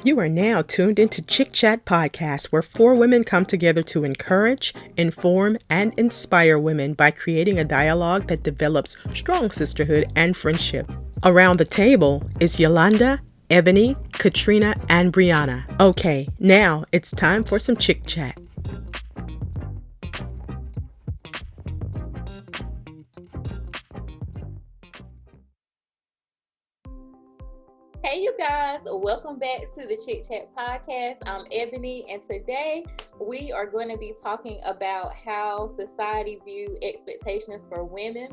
You are now tuned into Chick Chat Podcast, where four women come together to encourage, inform, and inspire women by creating a dialogue that develops strong sisterhood and friendship. Around the table is Yolanda, Ebony, Katrina, and Brianna. Okay, now it's time for some Chick Chat. Hey you guys, welcome back to the Chick Chat Podcast. I'm Ebony, and today we are going to be talking about how society views expectations for women.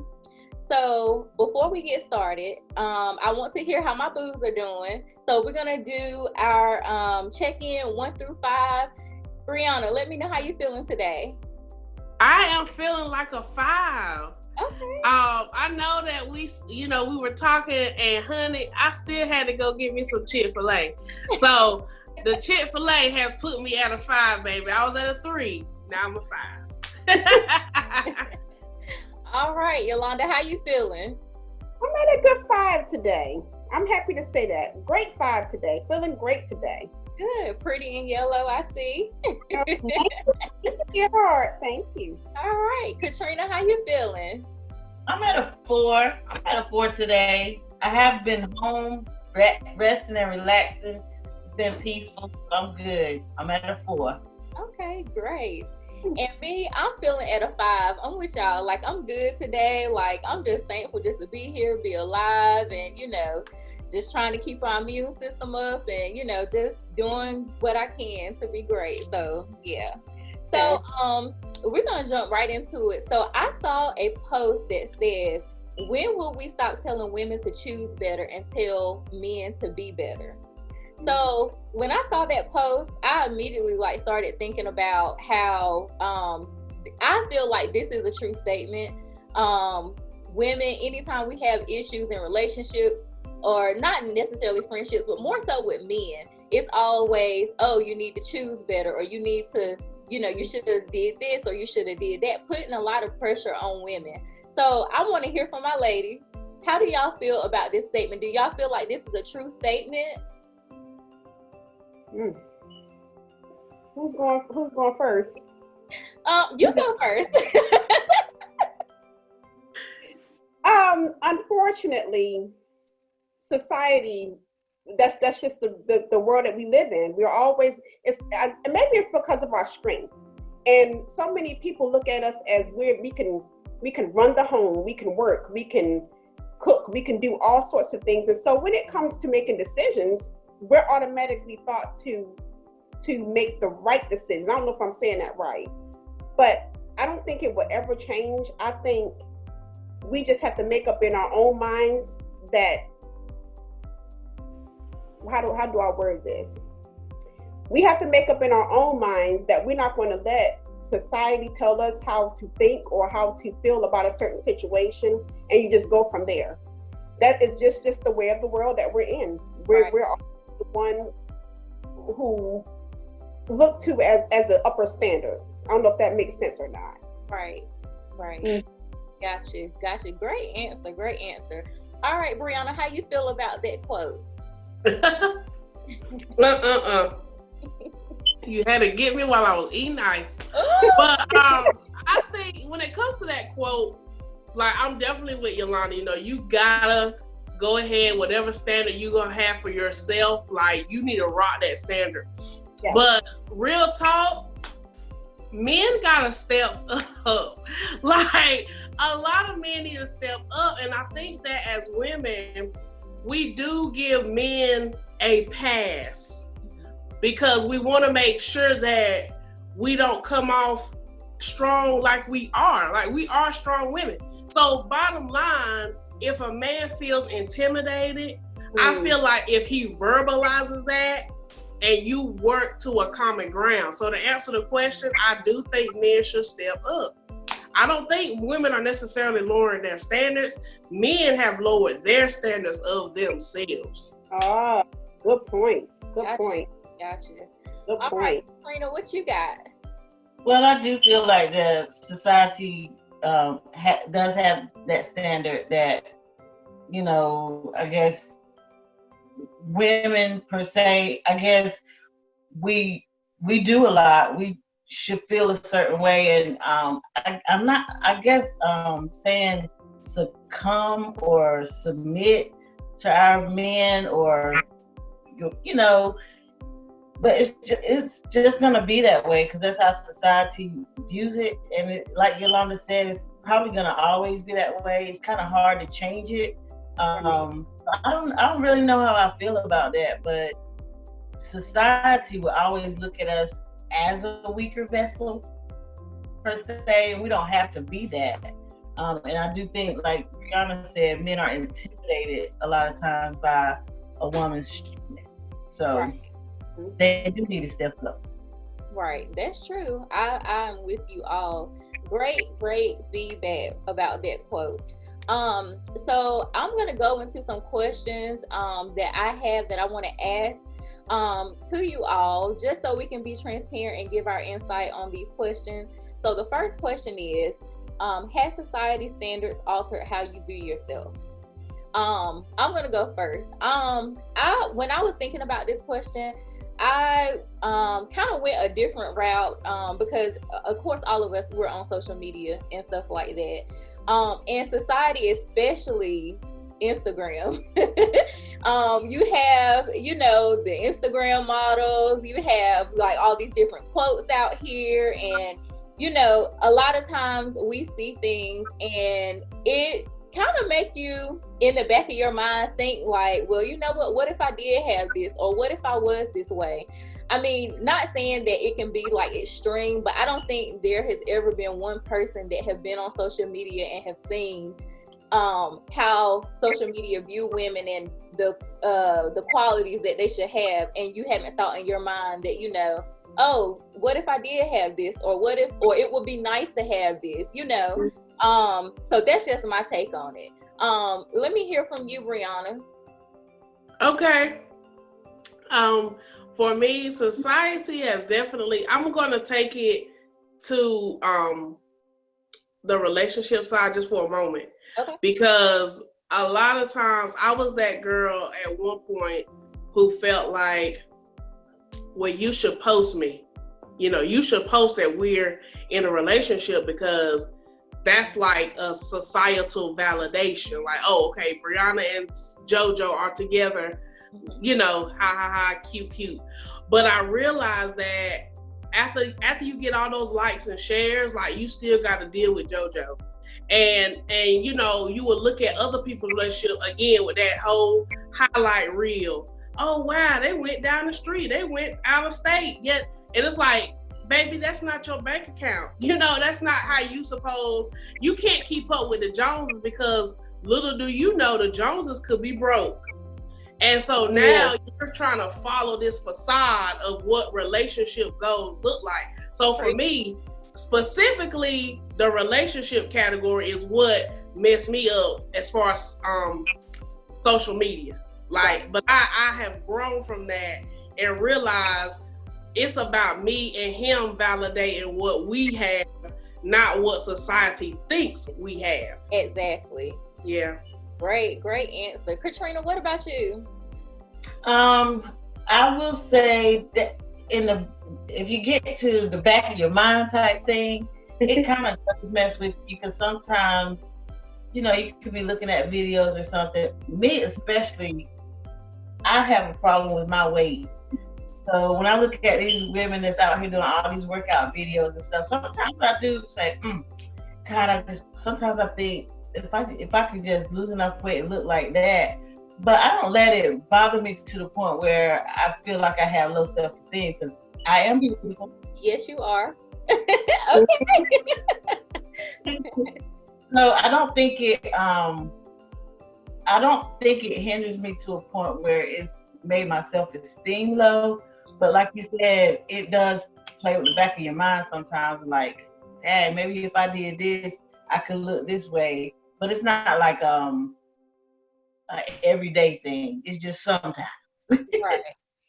So before we get started, I want to hear how my boos are doing. So we're going to do our check-in 1 through 5. Brianna, let me know how you're feeling today. I am feeling like a 5. Okay. I know that we were talking, and honey, I still had to go get me some Chick-fil-A. So the Chick-fil-A has put me at a 5, baby. I was at a 3. Now I'm a 5. All right, Yolanda, how you feeling? I'm at a good 5 today. I'm happy to say that. Great 5 today. Feeling great today. Good. Pretty in yellow, I see. Your heart. Thank you. All right. Katrina, how you feeling? I'm at a 4. I'm at a 4 today. I have been home, resting and relaxing. It's been peaceful. So I'm good. I'm at a 4. Okay, great. And me, I'm feeling at a 5. I'm with y'all. Like, I'm good today. Like, I'm just thankful just to be here, be alive, and, just trying to keep our immune system up and, just doing what I can to be great. So, yeah. So, we're going to jump right into it. So, I saw a post that says, when will we stop telling women to choose better and tell men to be better? So, when I saw that post, I immediately started thinking about how I feel like this is a true statement. Women, anytime we have issues in relationships, or not necessarily friendships, but more so with men, it's always, oh, you need to choose better, or you need to, you should have did this, or you should have did that, putting a lot of pressure on women. So I want to hear from my ladies. How do y'all feel about this statement? Do y'all feel like this is a true statement? Who's going first? You go first. Unfortunately, society, that's just the world that we live in. We're always, maybe it's because of our strength, and so many people look at us as we can run the home, we can work, we can cook, we can do all sorts of things. And so when it comes to making decisions, we're automatically thought to make the right decision. I don't know if I'm saying that right, but I don't think it will ever change. I think we just have to make up in our own minds that, how do I word this? We have to make up in our own minds that we're not going to let society tell us how to think or how to feel about a certain situation, and you just go from there. That is just the way of the world that we're in. We're all the one who look to as an upper standard. I don't know if that makes sense or not. Right. Got you. Great answer. All right, Brianna, how you feel about that quote? You had to get me while I was eating ice. But I think when it comes to that quote, I'm definitely with Yolanda. You gotta go ahead, whatever standard you gonna have for yourself, you need to rock that standard. Yeah. But real talk, men gotta step up. A lot of men need to step up, and I think that as women, we do give men a pass because we want to make sure that we don't come off strong like we are. We are strong women. So bottom line, if a man feels intimidated, I feel like if he verbalizes that and you work to a common ground. So to answer the question, I do think men should step up. I don't think women are necessarily lowering their standards. Men have lowered their standards of themselves. Ah, good point. Gotcha. Good All point. Right, Karina, what you got? Well, I do feel like the society does have that standard that, I guess women per se, I guess we do a lot. We should feel a certain way, and I'm not, I guess, saying succumb or submit to our men, or you know, but it's just gonna be that way because that's how society views it, and like Yolanda said, it's probably gonna always be that way. It's kind of hard to change it. I don't really know how I feel about that, but society will always look at us as a weaker vessel per se, and we don't have to be that. And I do think, like Brianna said, men are intimidated a lot of times by a woman's strength. So Right. they do need to step up. Right, that's true. I'm with you all. Great feedback about that quote. So I'm gonna go into some questions that I have that I want to ask to you all, just so we can be transparent and give our insight on these questions. So the first question is, has society standards altered how you view yourself? I'm gonna go first. When I was thinking about this question, I kind of went a different route because, of course, all of us were on social media and stuff like that. And society, especially Instagram, you have, the Instagram models, you have like all these different quotes out here, and a lot of times we see things and it kind of make you in the back of your mind think like, well, you know what if I did have this, or what if I was this way? I mean, not saying that it can be like extreme, but I don't think there has ever been one person that have been on social media and have seen how social media view women and the qualities that they should have, and you haven't thought in your mind that, oh, what if I did have this, or or it would be nice to have this, so that's just my take on it. Let me hear from you, Brianna. Okay. For me, society has definitely, I'm going to take it to the relationship side just for a moment. Okay. Because a lot of times I was that girl at one point who felt like, well, you should post me. You should post that we're in a relationship because that's like a societal validation. Like, oh, okay, Brianna and JoJo are together, ha ha ha, cute. But I realized that after you get all those likes and shares, like you still got to deal with JoJo. And you will look at other people's relationship again with that whole highlight reel. Oh wow, they went down the street, they went out of state. And it's like, baby, that's not your bank account. That's not how you can't keep up with the Joneses, because little do you know the Joneses could be broke. And so now you're trying to follow this facade of what relationship goals look like. So for me, specifically, the relationship category is what messed me up as far as social media. But I have grown from that and realized it's about me and him validating what we have, not what society thinks we have. Exactly. Yeah. Great answer. Katrina, what about you? I will say that if you get to the back of your mind type thing, it kind of does mess with you, because sometimes, you could be looking at videos or something. Me especially, I have a problem with my weight. So when I look at these women that's out here doing all these workout videos and stuff, sometimes I do say, God, sometimes I think if I could just lose enough weight and look like that. But I don't let it bother me to the point where I feel like I have low self-esteem, because I am beautiful. Yes, you are. Okay. No, I don't think it hinders me to a point where it's made my self-esteem low. But like you said, it does play with the back of your mind sometimes. Like, dang, maybe if I did this, I could look this way. But it's not like an everyday thing. It's just sometimes. Right.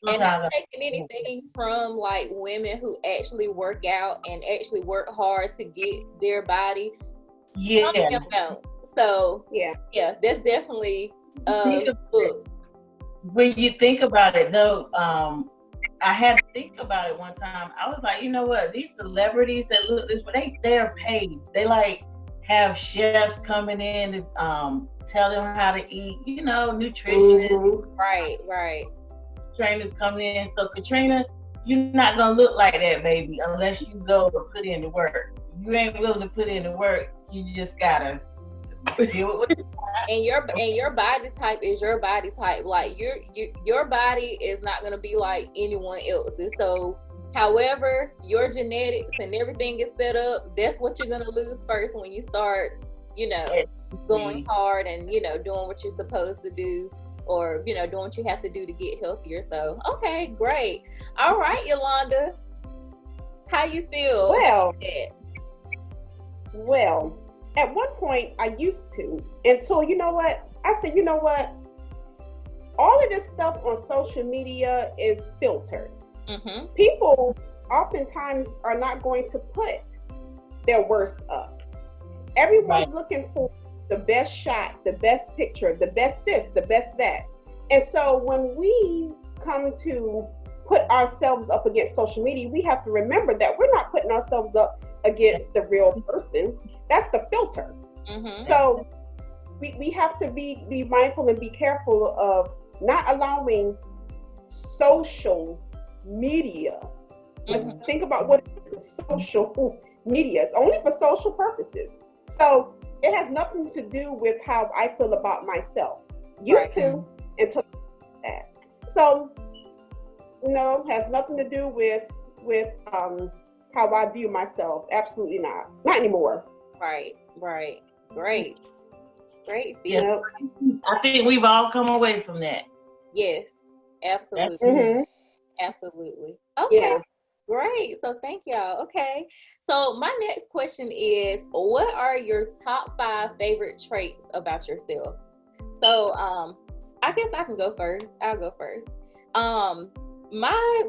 And not taking anything from like women who actually work out and actually work hard to get their body. Yeah. Some of them don't. So yeah, that's definitely book. when you think about it, though, I had to think about it one time. I was like, you know what? These celebrities that look this way, they're paid. They like have chefs coming in to tell them how to eat. You know, nutritionists, Mm-hmm. Right. trainers coming in. So Katrina, you're not gonna look like that, baby, unless you go and put in the work. If you ain't willing to put in the work, you just gotta deal with it. And your body type is your body type. Like your body is not gonna be like anyone else's. So however your genetics and everything is set up, that's what you're gonna lose first when you start, going hard and doing what you're supposed to do, or doing what you have to do to get healthier. So okay, great. All right, Yolanda, how you feel about that? Well, at one point I used to, until I said, all of this stuff on social media is filtered. Mm-hmm. People oftentimes are not going to put their worst up. Everyone's looking for the best shot, the best picture, the best this, the best that. And so when we come to put ourselves up against social media, we have to remember that we're not putting ourselves up against the real person. That's the filter. Mm-hmm. So we have to be mindful and be careful of not allowing social media. Let's think about what is social media. It's only for social purposes. So it has nothing to do with how I feel about myself. Used to until that. So has nothing to do with how I view myself. Absolutely not. Not anymore. Right. Great. Yeah. I think we've all come away from that. Yes, absolutely. Mm-hmm. Absolutely. Okay. Yeah. Great. So thank y'all. Okay. So my next question is, what are your top 5 favorite traits about yourself? So I guess I can go first. I'll go first. My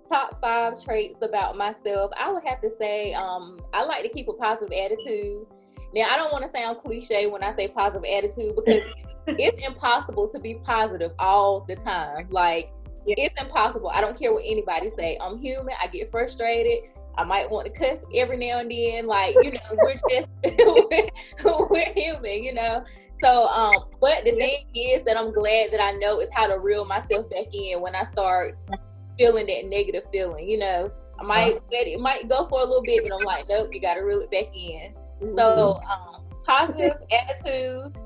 top 5 traits about myself, I would have to say I like to keep a positive attitude. Now, I don't want to sound cliche when I say positive attitude, because it's impossible to be positive all the time. Like, it's impossible. I don't care what anybody say. I'm human. I get frustrated. I might want to cuss every now and then. Like, we're just, we're human, So, but the thing is that I'm glad that I know is how to reel myself back in when I start feeling that negative feeling, I might let it might go for a little bit, but I'm like, nope, you got to reel it back in. Mm-hmm. So, positive attitude,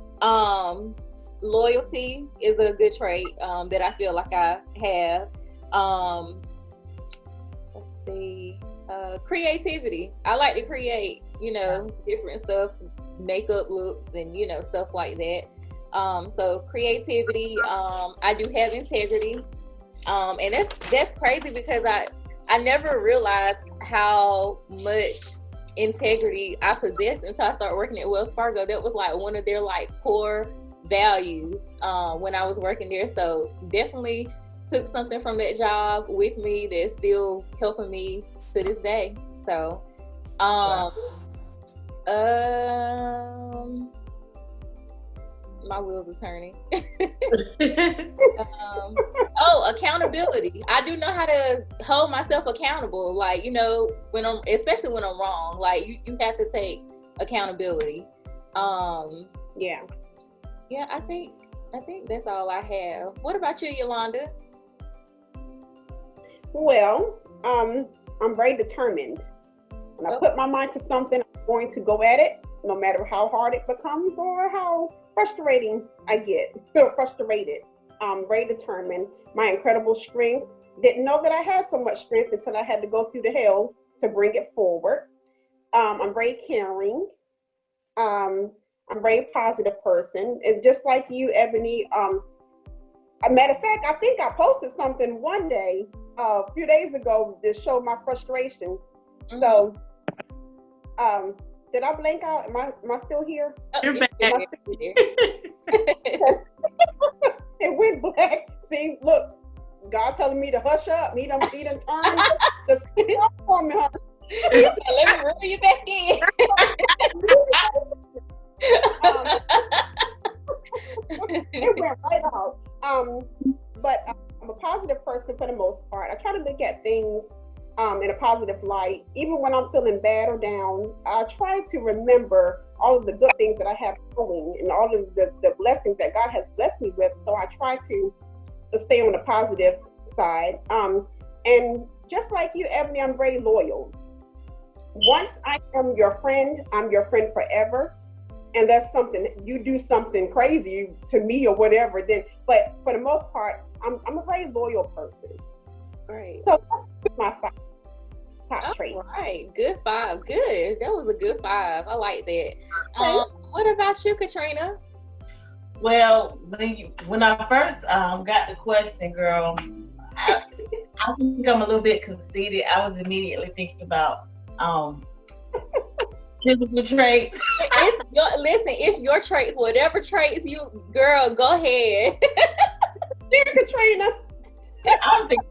loyalty is a good trait that I feel like I have. Let's see, creativity. I like to create, different stuff, makeup looks, and stuff like that. So creativity. I do have integrity, and that's crazy because I never realized how much integrity I possessed until I started working at Wells Fargo. That was like one of their core values when I was working there. So definitely took something from that job with me that's still helping me to this day. So my wheels are turning. Accountability. I do know how to hold myself accountable. Like, especially when I'm wrong, like you have to take accountability. Yeah, I think that's all I have. What about you, Yolanda? Well, I'm very determined. When I put my mind to something, I'm going to go at it, no matter how hard it becomes or how frustrating I get. Feel frustrated. Very determined. My incredible strength. Didn't know that I had so much strength until I had to go through the hell to bring it forward. I'm very caring. I'm a very positive person. And just like you, Ebony, a matter of fact, I think I posted something one day, a few days ago, that showed my frustration. Mm-hmm. So, did I blank out? Am I still here? You're back. It went black. See, look, God telling me to hush up. He done turned the speed up for me, huh? Let me reel you back in. It went right out. but I'm a positive person for the most part. I try to look at things in a positive light. Even when I'm feeling bad or down, I try to remember all of the good things that I have going and all of the blessings that God has blessed me with. So I try to stay on the positive side. And just like you, Ebony, I'm very loyal. Once I am your friend, I'm your friend forever. And that's something, you do something crazy to me or whatever, then, but for the most part, I'm a very loyal person. Right. So that's my top trait. Right. Good 5. Good. That was a good 5. I like that. What about you, Katrina? Well, when I first got the question, girl, I think I'm a little bit conceited. I was immediately thinking about physical traits. It's your traits. Whatever traits you, girl, go ahead. Dear Katrina. I was thinking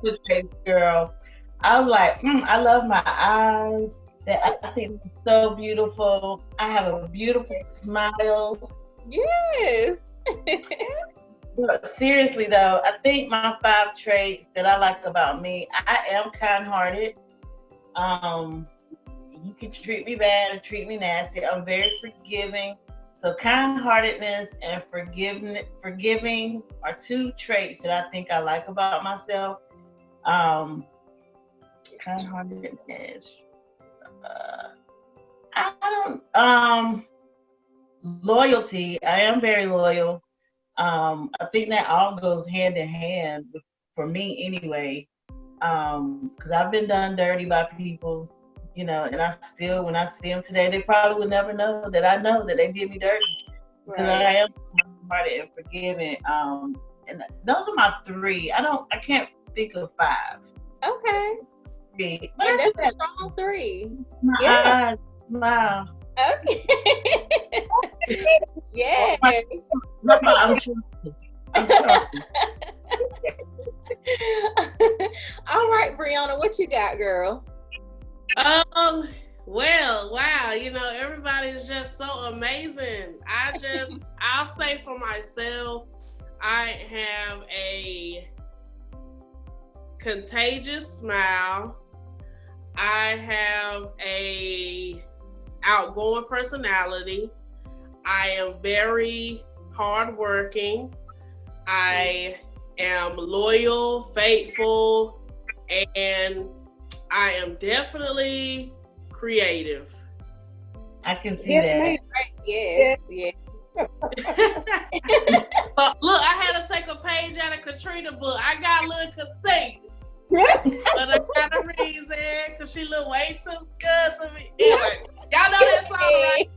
physical traits, girl. I was like, I love my eyes. I think they're so beautiful. I have a beautiful smile. Yes. But seriously though, I think my 5 traits that I like about me, I am kind-hearted. You can treat me bad or treat me nasty. I'm very forgiving. So kind-heartedness and forgiving are 2 traits that I think I like about myself. Kind-heartedness. I don't. Loyalty. I am very loyal. I think that all goes hand in hand for me anyway. Because I've been done dirty by people, and I still, when I see them today, they probably would never know that I know that they did me dirty. Because I am hearted and forgiving. And those are my 3. I can't think of 5. Okay. 3. And that's a strong 3. My eyes, smile. Okay. Yeah. I'm trusting. All right, Brianna, what you got, girl? Well, wow, everybody's just so amazing. I'll say for myself, I have a contagious smile. I have a outgoing personality. I am very hardworking. I am loyal, faithful, and I am definitely creative. I can see that. Yes. Look, I had to take a page out of Katrina book. I got a little conceit. But I got a reason, because she look way too good to me. Anyway, y'all know that song, right?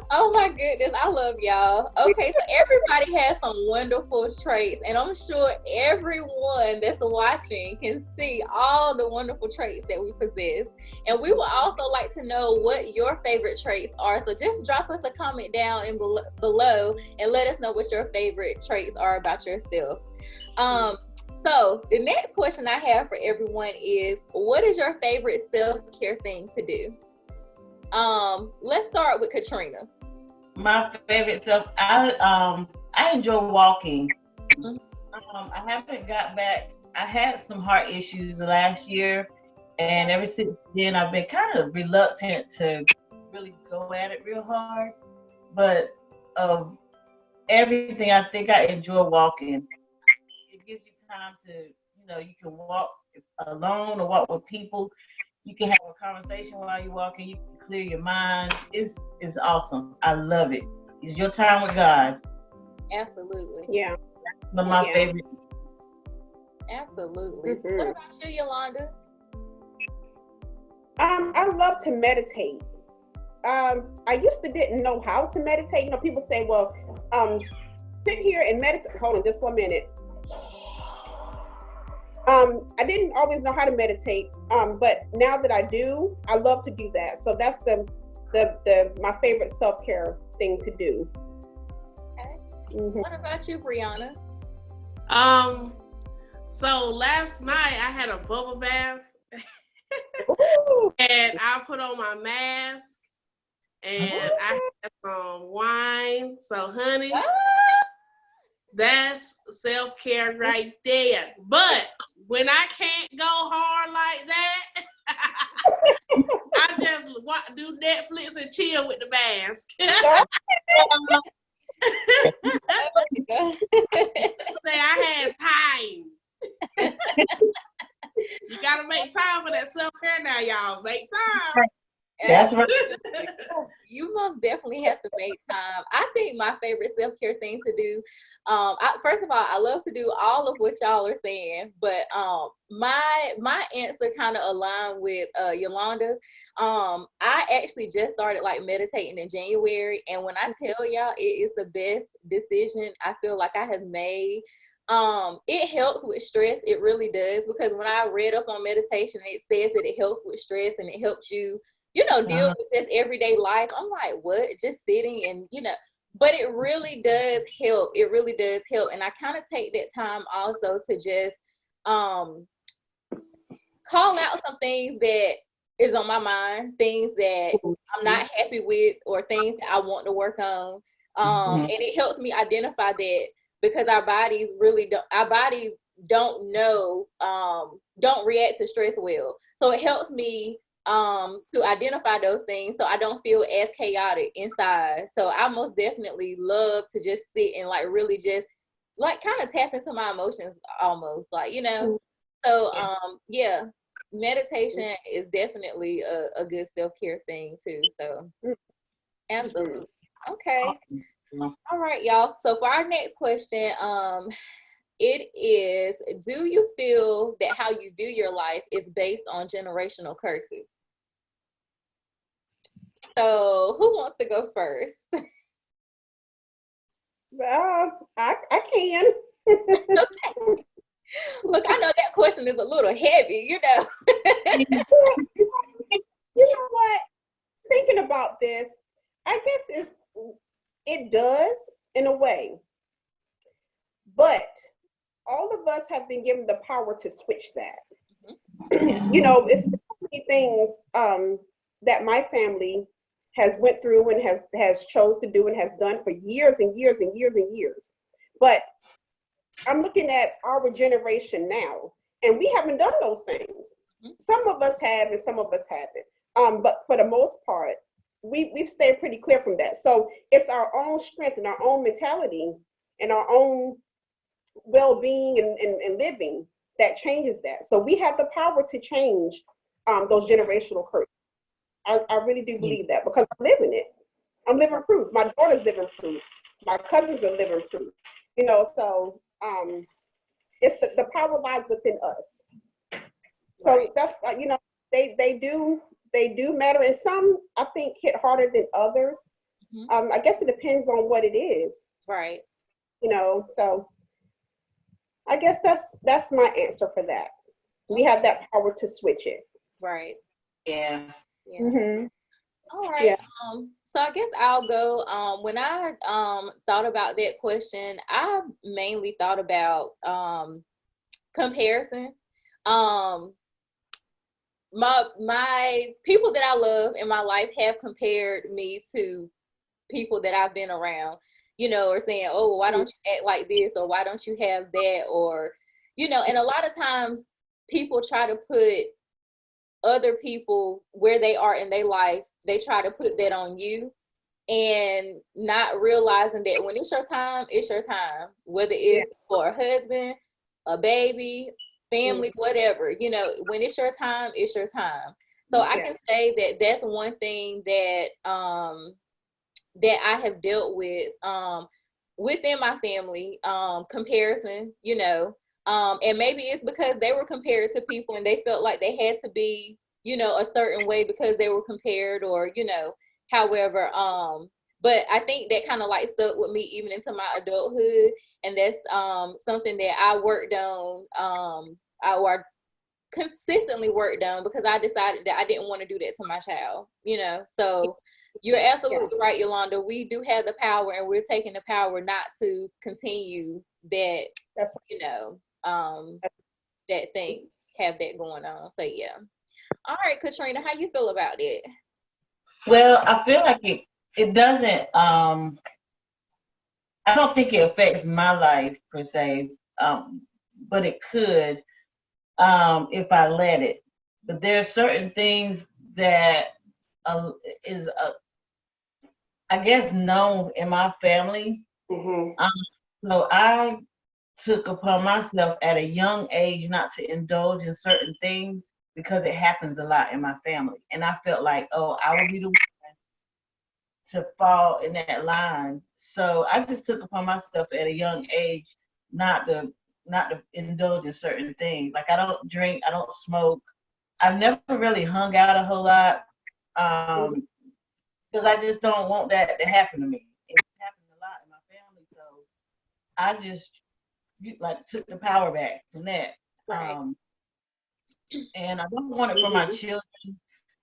Oh my goodness, I love y'all. Okay, so everybody has some wonderful traits, and I'm sure everyone that's watching can see all the wonderful traits that we possess. And we would also like to know what your favorite traits are. So just drop us a comment down below and let us know what your favorite traits are about yourself. So the next question I have for everyone is, what is your favorite self-care thing to do? Let's start with Katrina. My favorite I enjoy walking. I haven't got back. I had some heart issues last year, and ever since then I've been kind of reluctant to really go at it real hard. But of everything, I think I enjoy walking. It gives you time to, you can walk alone or walk with people. You can have a conversation while you're walking. You can clear your mind. It's awesome. I love it. It's your time with God. Absolutely. Yeah. One of my favorite. Absolutely. What about you, Yolanda? I love to meditate. I used to didn't know how to meditate. People say, well, sit here and meditate. Hold on just 1 minute. I didn't always know how to meditate, but now that I do, I love to do that. So that's my favorite self-care thing to do. Okay. What about you, Brianna? So last night I had a bubble bath and I put on my mask and I had some wine. So honey, That's self-care right there. But when I can't go hard like that, I just do Netflix and chill with the mask. Say I had time. You gotta make time for that self-care now, y'all. Make time. That's right. You most definitely have to make time. I think my favorite self-care thing to do, first of all, I love to do all of what y'all are saying, but my answer kind of aligned with Yolanda. I actually just started like meditating in January, and when I tell y'all it is the best decision I feel like I have made. It helps with stress. It really does, because when I read up on meditation, it says that it helps with stress and it helps you, deal with this everyday life. I'm like, what? Just sitting and, but it really does help. It really does help. And I kind of take that time also to just call out some things that is on my mind, things that I'm not happy with, or things that I want to work on. And it helps me identify that, because our bodies don't know, don't react to stress well. So it helps me to identify those things so I don't feel as chaotic inside. So I most definitely love to just sit and like really just like kind of tap into my emotions almost, like, So yeah, meditation is definitely a good self-care thing too. So absolutely. Okay. All right, y'all. So for our next question, it is, do you feel that how you view your life is based on generational curses? So who wants to go first? I can. Okay. Look, I know that question is a little heavy, You know what? Thinking about this, I guess it does in a way, but all of us have been given the power to switch that. It's so many things that my family has went through and has chose to do and has done for years and years and years and years. But I'm looking at our generation now, and we haven't done those things. Some of us have and some of us haven't. But for the most part, we've stayed pretty clear from that. So it's our own strength and our own mentality and our own well-being and living that changes that. So we have the power to change those generational curses. I really do believe that, because I'm living it. I'm living proof. My daughter's living proof. My cousins are living proof. So it's the power lies within us. So right. That's they do matter, and some I think hit harder than others. I guess it depends on what it is. Right. So I guess that's my answer for that. We have that power to switch it. Right. Yeah. All right. Yeah. So I guess I'll go. When I thought about that question, I mainly thought about comparison. My people that I love in my life have compared me to people that I've been around, or saying, oh, why don't you act like this, or why don't you have that, or and a lot of times people try to put other people where they are in their life, they try to put that on you, and not realizing that when it's your time, whether it's for a husband, a baby, family, whatever, when it's your time, it's your time. So I can say that that's one thing that that I have dealt with within my family, comparison, and maybe it's because they were compared to people and they felt like they had to be, a certain way because they were compared, or, however, but I think that kind of like stuck with me even into my adulthood. And that's something that I worked on, I consistently worked on, because I decided that I didn't want to do that to my child, so you're absolutely right, Yolanda. We do have the power, and we're taking the power not to continue that, that thing, have that going on. So yeah. All right, Katrina, how you feel about it? Well, I feel like it doesn't I don't think it affects my life per se, but it could if I let it. But there are certain things that uh, is, I guess, known in my family. Mm-hmm. Um, so I took upon myself at a young age not to indulge in certain things because it happens a lot in my family. And I felt like, oh, I will be the one to fall in that line. So I just took upon myself at a young age not to not to indulge in certain things. Like I don't drink, I don't smoke. I've never really hung out a whole lot because I just don't want that to happen to me. It happens a lot in my family, so I just like took the power back from that. Right. And I don't want it for my children.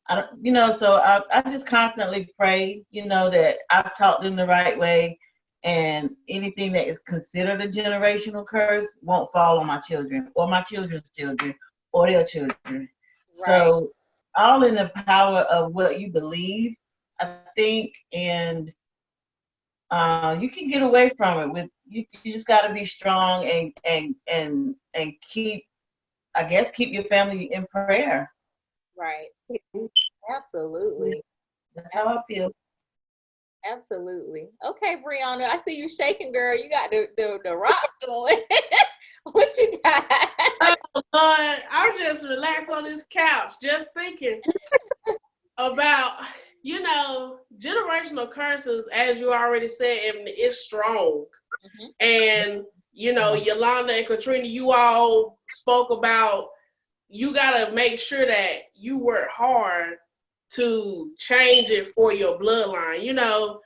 I don't, so I just constantly pray, that I've taught them the right way, and anything that is considered a generational curse won't fall on my children or my children's children or their children. Right. So all in the power of what you believe, I think, and you can get away from it with you just got to be strong and keep, I guess, keep your family in prayer. Right. Absolutely. That's how I feel. Absolutely. Okay, Brianna, I see you shaking, girl. You got the rock going. What you got? Oh, Lord, I'm just relaxed on this couch, just thinking about, generational curses, as you already said, Ebony, is strong. Mm-hmm. And, Yolanda and Katrina, you all spoke about you got to make sure that you work hard to change it for your bloodline.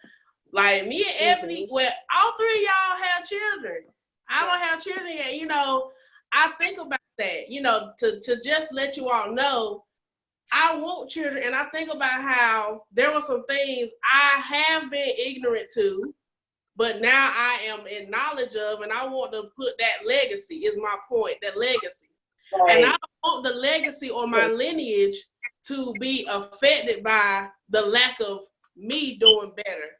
Like me and Ebony, well, all three of y'all have children. I don't have children yet. I think about that, to just let you all know, I want children, and I think about how there were some things I have been ignorant to, but now I am in knowledge of, and I want to put that legacy, is my point, that legacy. Right. And I don't want the legacy or my lineage to be affected by the lack of me doing better.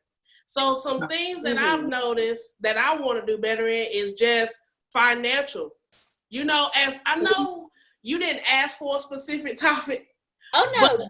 So some things that I've noticed that I want to do better in is just financial. As I know you didn't ask for a specific topic. Oh no,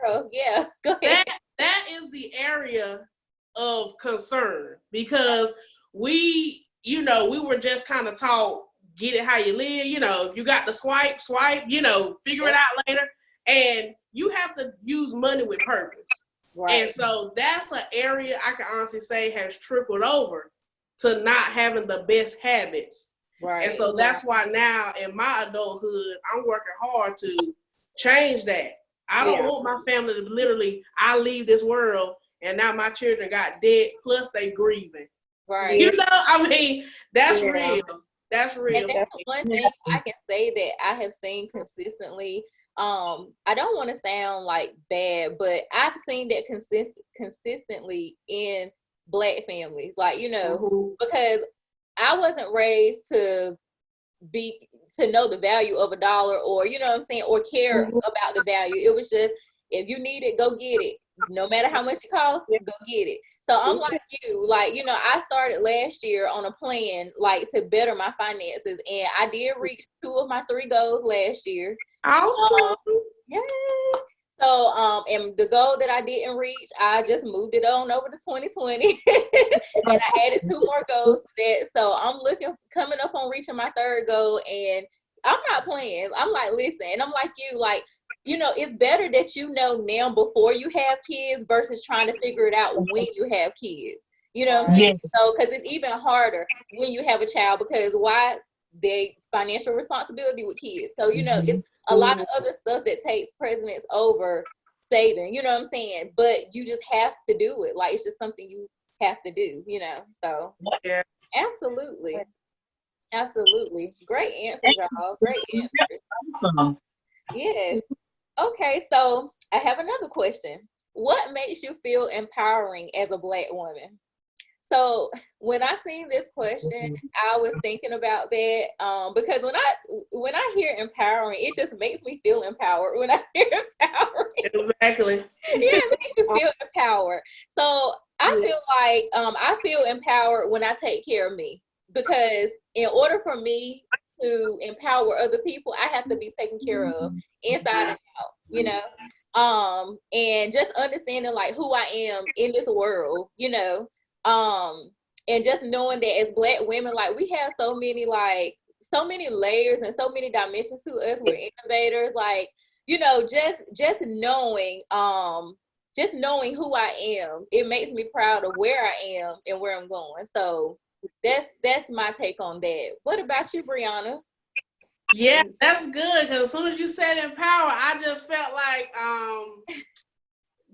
girl, yeah, go ahead. That is the area of concern, because we were just kind of taught, get it how you live. If you got the swipe, figure it out later. And you have to use money with purpose. Right. And so that's an area I can honestly say has trickled over to not having the best habits. Right. And so that's why now in my adulthood, I'm working hard to change that. I don't want my family to literally, I leave this world and now my children got debt, plus they grieving. Right. That's real. That's real. And that's one thing I can say that I have seen consistently. I don't want to sound like bad, but I've seen that consistently in Black families. Like, because I wasn't raised to know the value of $1, or or care about the value. It was just, if you need it, go get it. No matter how much it costs, go get it. So I'm like you, I started last year on a plan, to better my finances, and I did reach 2 of my 3 goals last year. Awesome. Yeah. So, and the goal that I didn't reach, I just moved it on over to 2020, and I added 2 more goals to that. So I'm coming up on reaching my 3rd goal, and I'm not playing. I'm like, listen, and I'm like you, it's better that now before you have kids versus trying to figure it out when you have kids. You know what I'm saying? So, because it's even harder when you have a child, because they financial responsibility with kids. So, it's a lot of other stuff that takes precedence over saving, you know what I'm saying? But you just have to do it. It's just something you have to do, So, absolutely. Absolutely. Great answer, y'all. Great answer. Awesome. Yes. Okay, so I have another question. What makes you feel empowering as a Black woman? So when I seen this question, I was thinking about that because when I hear empowering, it just makes me feel empowered. When I hear empowering, exactly, yeah, it makes you feel empowered. So I feel like I feel empowered when I take care of me, because in order for me to empower other people, I have to be taken care of inside and out, you know. And just understanding like who I am in this world, you know. And just knowing that as Black women, like we have so many layers and so many dimensions to us. We're innovators, like, you know, just knowing who I am, it makes me proud of where I am and where I'm going. So that's my take on that. What about you, Brianna? Yeah, that's good, because as soon as you said empower, I just felt like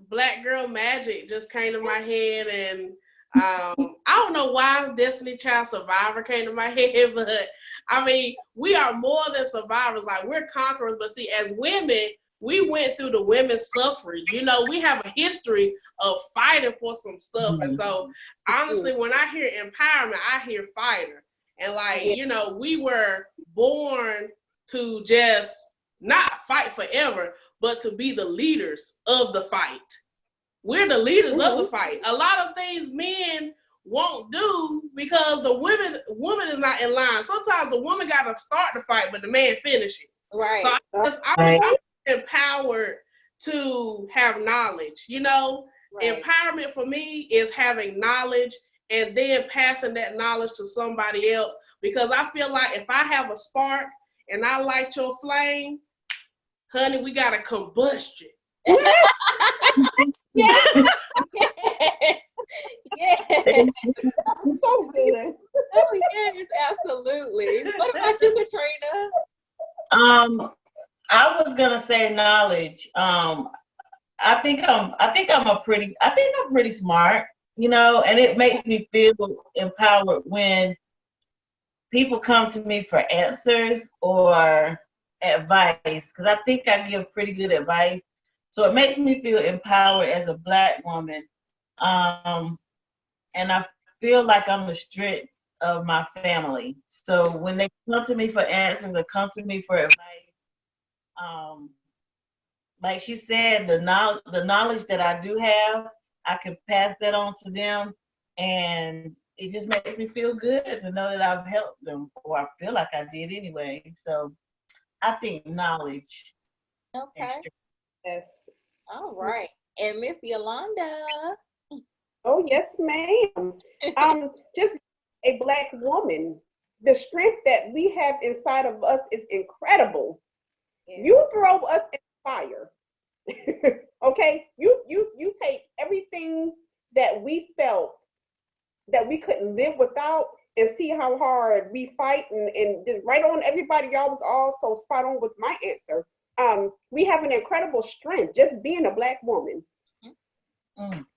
Black Girl Magic just came to my head, and I don't know why Destiny Child Survivor came to my head, but I mean, we are more than survivors. Like, we're conquerors, but see, as women, we went through the women's suffrage. You know, we have a history of fighting for some stuff. And so, honestly, when I hear empowerment, I hear fighter. And like, you know, we were born to just not fight forever, but to be the leaders of the fight. We're the leaders of the fight. A lot of things men won't do because the woman is not in line. Sometimes the woman got to start the fight, but the man finish it. Right. So I'm empowered to have knowledge. You know, empowerment for me is having knowledge and then passing that knowledge to somebody else. Because I feel like if I have a spark and I light your flame, honey, we got a combustion. Yeah. So good. Oh yes, absolutely. What about you, Katrina? I was gonna say knowledge. I think I'm pretty smart, you know, and it makes me feel empowered when people come to me for answers or advice, because I think I give pretty good advice. So it makes me feel empowered as a Black woman. And I feel like I'm the strength of my family. So when they come to me for answers or come to me for advice, like she said, the knowledge that I do have, I can pass that on to them, and it just makes me feel good to know that I've helped them, or I feel like I did anyway. So I think knowledge. Okay. Yes. All right. And Miss Yolanda. Oh yes, ma'am. Just a Black woman. The strength that we have inside of us is incredible. Yeah. You throw us in fire. Okay? You take everything that we felt that we couldn't live without and see how hard we fight, and right on. Everybody, y'all was all so spot on with my answer. We have an incredible strength just being a Black woman.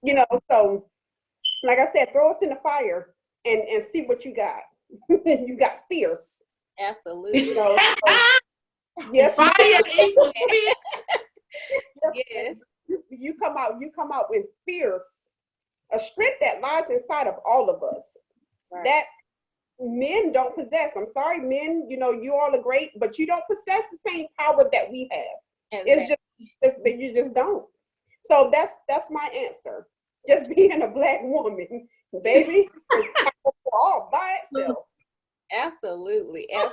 You know, so like I said, throw us in the fire and see what you got. You got fierce. Absolutely. You know, so, yes. Fire equals fierce. Yes. You come out with fierce, a strength that lies inside of all of us. Right. That men don't possess. I'm sorry, men, you know, you all are great, but you don't possess the same power that we have. Exactly. It's just that you just don't. So that's my answer. Just being a Black woman, baby, is powerful all by itself. Absolutely. I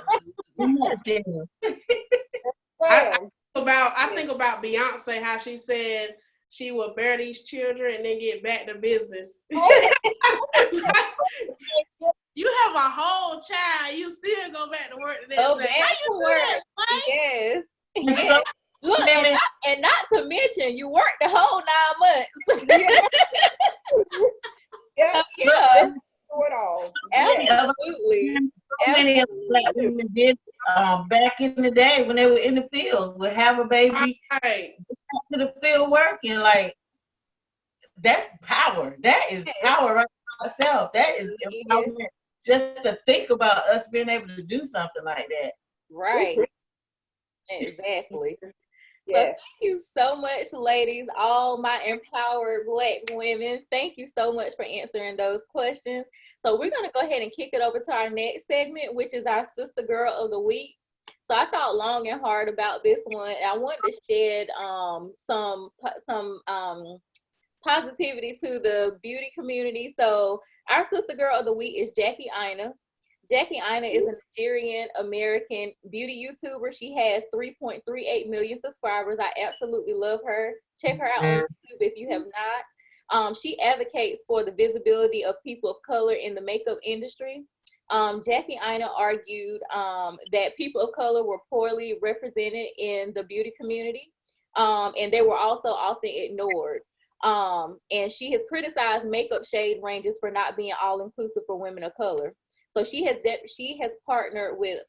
think about Beyonce, how she said she will bear these children and then get back to business. You have a whole child, you still go back to work the next day. How you work? Yes. Yes. Look, and not to mention, you worked the whole 9 months. Yeah. Yeah. Do it all. Absolutely. So many of Black women did back in the day when they were in the fields, would have a baby, right, to the field working. Like, that's power. That is power right by itself. That is empowerment. Just to think about us being able to do something like that. Right. Exactly. Yes. So thank you so much, ladies, all my empowered Black women. Thank you so much for answering those questions. So we're going to go ahead and kick it over to our next segment, which is our Sister Girl of the Week. So I thought long and hard about this one. I wanted to shed some positivity to the beauty community. So our sister girl of the week is Jackie Aina. Jackie Aina is a Nigerian American beauty YouTuber. She has 3.38 million subscribers. I absolutely love her. Check her out on YouTube if you have not. She advocates for the visibility of people of color in the makeup industry. Jackie Aina argued that people of color were poorly represented in the beauty community, and they were also often ignored. And she has criticized makeup shade ranges for not being all inclusive for women of color. So she has partnered with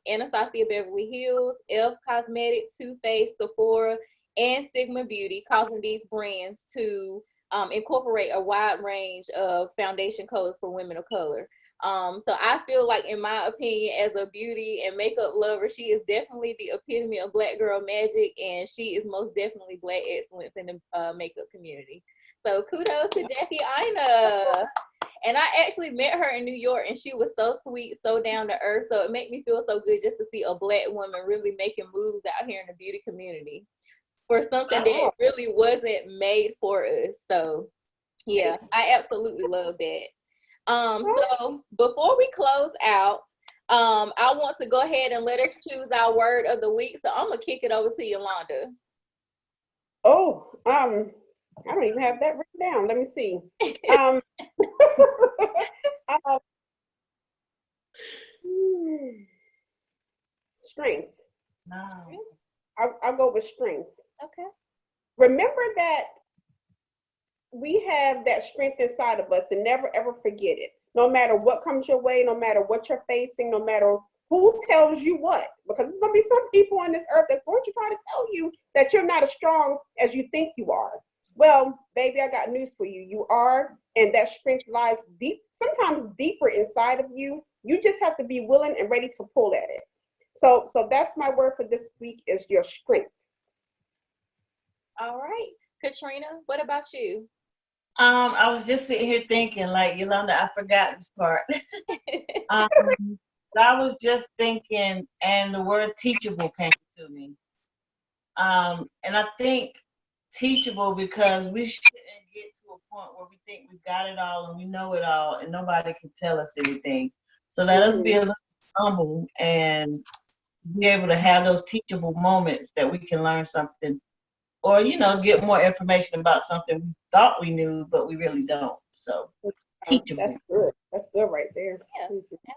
Anastasia Beverly Hills, Elf Cosmetics, Too Faced, Sephora, and Sigma Beauty, causing these brands to incorporate a wide range of foundation colors for women of color. So I feel like, in my opinion, as a beauty and makeup lover, she is definitely the epitome of Black girl magic, and she is most definitely Black excellence in the makeup community. So kudos to Jackie Aina. And I actually met her in New York, and she was so sweet, so down to earth. So it made me feel so good just to see a Black woman really making moves out here in the beauty community for something that really wasn't made for us. So yeah, I absolutely love that. So before we close out, I want to go ahead and let us choose our word of the week. So I'm gonna kick it over to Yolanda. I don't even have that written down. Let me see. Strength. No. I'll go with strength. Okay. Remember that we have that strength inside of us, and never ever forget it. No matter what comes your way, no matter what you're facing, no matter who tells you what, because there's going to be some people on this earth that's going to try to tell you that you're not as strong as you think you are. Well, baby, I got news for you. You are, and that strength lies deep, sometimes deeper inside of you. You just have to be willing and ready to pull at it. So that's my word for this week, is your strength. All right. Katrina, what about you? I was just sitting here thinking, like, Yolanda, I forgot this part. I was just thinking, and the word teachable came to me. And I think teachable, because we shouldn't get to a point where we think we got it all and we know it all and nobody can tell us anything. So let us be a little humble and be able to have those teachable moments that we can learn something, or, get more information about something we thought we knew, but we really don't. So teachable. That's good. That's good right there. Yeah,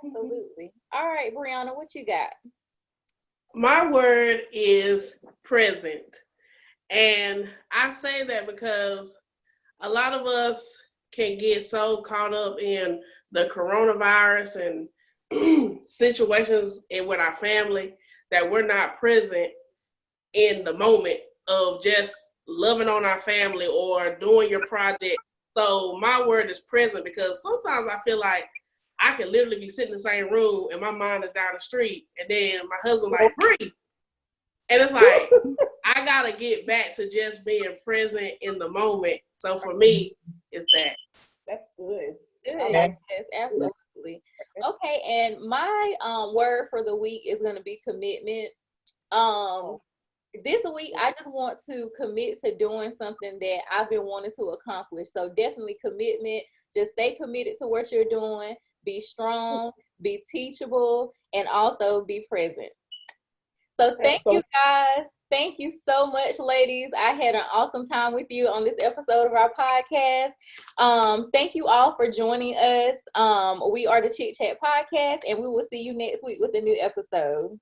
absolutely. All right, Brianna, what you got? My word is present. And I say that because a lot of us can get so caught up in the coronavirus and situations with our family that we're not present in the moment of just loving on our family or doing your project. So my word is present, because sometimes I feel like I can literally be sitting in the same room and my mind is down the street, and then my husband like, breathe. And it's like, I gotta get back to just being present in the moment. So for me, it's that. That's good. Good. Yes, absolutely. Okay, and my word for the week is gonna be commitment. This week, I just want to commit to doing something that I've been wanting to accomplish. So definitely commitment. Just stay committed to what you're doing. Be strong, be teachable, and also be present. So thank you, guys. Thank you so much, ladies. I had an awesome time with you on this episode of our podcast. Thank you all for joining us. We are the Chick Chat Podcast, and we will see you next week with a new episode.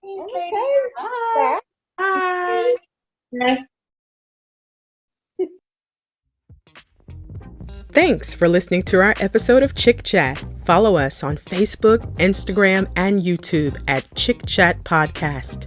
Okay. Bye. Bye. Thanks for listening to our episode of Chick Chat. Follow us on Facebook, Instagram, and YouTube at Chick Chat Podcast.